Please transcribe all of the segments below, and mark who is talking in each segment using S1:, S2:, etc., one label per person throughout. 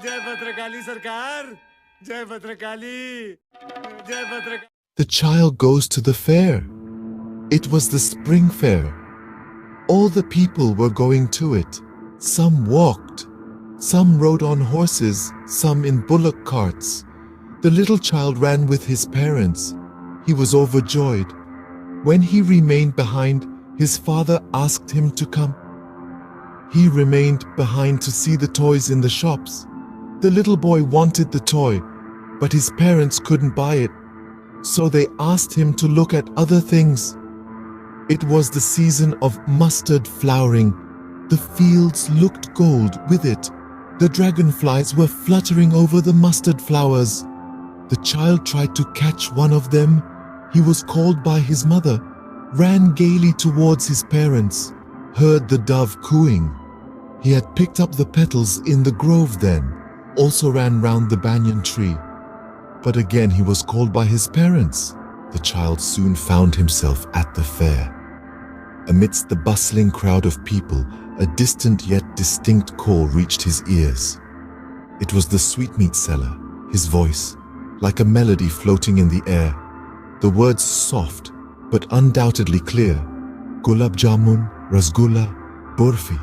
S1: जय भद्रकाली सरकार, जय भद्रकाली, जय Bhadrakali.
S2: The child goes to the fair. It was the spring fair. All the people were going to it. Some walked, some rode on horses, some in bullock carts. The little child ran with his parents. He was overjoyed. When he remained behind, his father asked him to come. He remained behind to see the toys in the shops. The little boy wanted the toy, but his parents couldn't buy it. So they asked him to look at other things. It was the season of mustard flowering. The fields looked gold with it. The dragonflies were fluttering over the mustard flowers. The child tried to catch one of them. He was called by his mother, ran gaily towards his parents, heard the dove cooing. He had picked up the petals in the grove then, also ran round the banyan tree. But again he was called by his parents. The child soon found himself at the fair. Amidst the bustling crowd of people, a distant yet distinct call reached his ears. It was the sweetmeat seller, his voice, like a melody floating in the air. The words soft, but undoubtedly clear. Gulab jamun, rasgulla, burfi,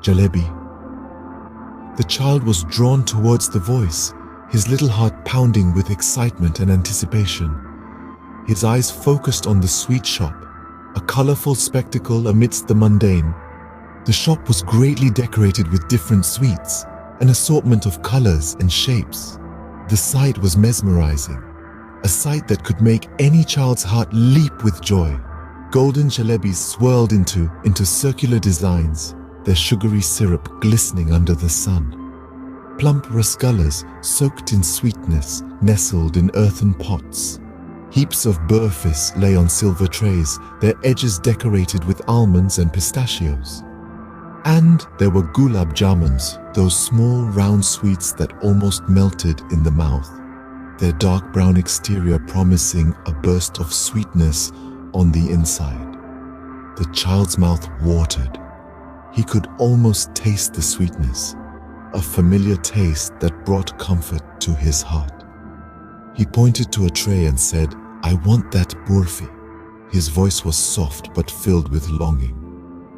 S2: jalebi. The child was drawn towards the voice, his little heart pounding with excitement and anticipation. His eyes focused on the sweet shop, a colorful spectacle amidst the mundane. The shop was greatly decorated with different sweets, an assortment of colors and shapes. The sight was mesmerizing, a sight that could make any child's heart leap with joy. Golden jalebis swirled into circular designs, their sugary syrup glistening under the sun. Plump rasgullas soaked in sweetness nestled in earthen pots. Heaps of burfis lay on silver trays, their edges decorated with almonds and pistachios. And there were gulab jamuns, those small round sweets that almost melted in the mouth, their dark brown exterior promising a burst of sweetness on the inside. The child's mouth watered. He could almost taste the sweetness, a familiar taste that brought comfort to his heart. He pointed to a tray and said, "I want that burfi." His voice was soft but filled with longing.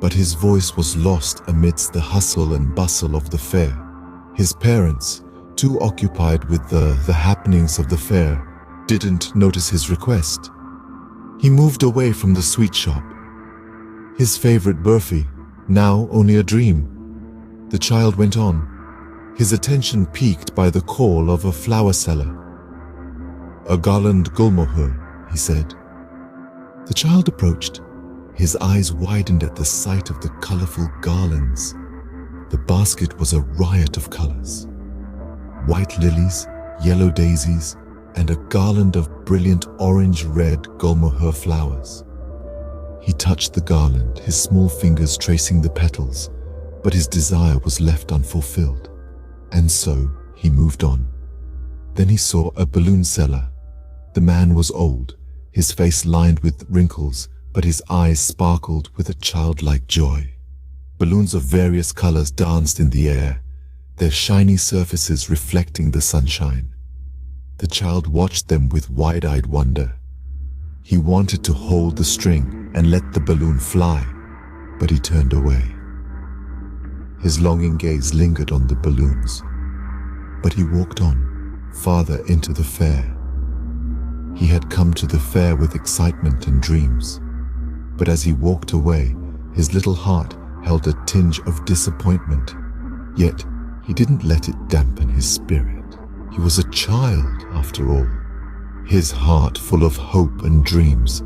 S2: But his voice was lost amidst the hustle and bustle of the fair. His parents, too occupied with the happenings of the fair, didn't notice his request. He moved away from the sweet shop. His favorite burfi, now only a dream. The child went on, his attention piqued by the call of a flower seller. "A garland gulmohur," he said. The child approached. His eyes widened at the sight of the colorful garlands. The basket was a riot of colors. White lilies, yellow daisies, and a garland of brilliant orange-red gulmohur flowers. He touched the garland, his small fingers tracing the petals, but his desire was left unfulfilled. And so he moved on. Then he saw a balloon seller. The man was old, his face lined with wrinkles, but his eyes sparkled with a childlike joy. Balloons of various colors danced in the air, their shiny surfaces reflecting the sunshine. The child watched them with wide-eyed wonder. He wanted to hold the string and let the balloon fly, but he turned away. His longing gaze lingered on the balloons, but he walked on, farther into the fair. He had come to the fair with excitement and dreams, but as he walked away, his little heart held a tinge of disappointment. Yet he didn't let it dampen his spirit. He was a child, after all, his heart full of hope and dreams,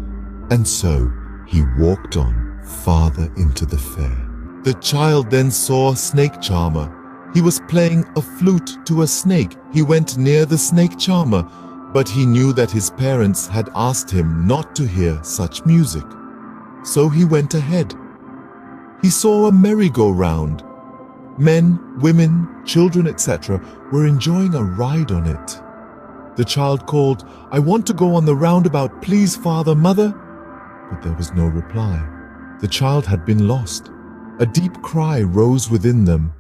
S2: and so he walked on farther into the fair. The child then saw a snake charmer. He was playing a flute to a snake. He went near the snake charmer, but he knew that his parents had asked him not to hear such music. So he went ahead. He saw a merry-go-round. Men, women, children, etc. were enjoying a ride on it. The child called, "I want to go on the roundabout, please, father, mother." But there was no reply. The child had been lost. A deep cry rose within them.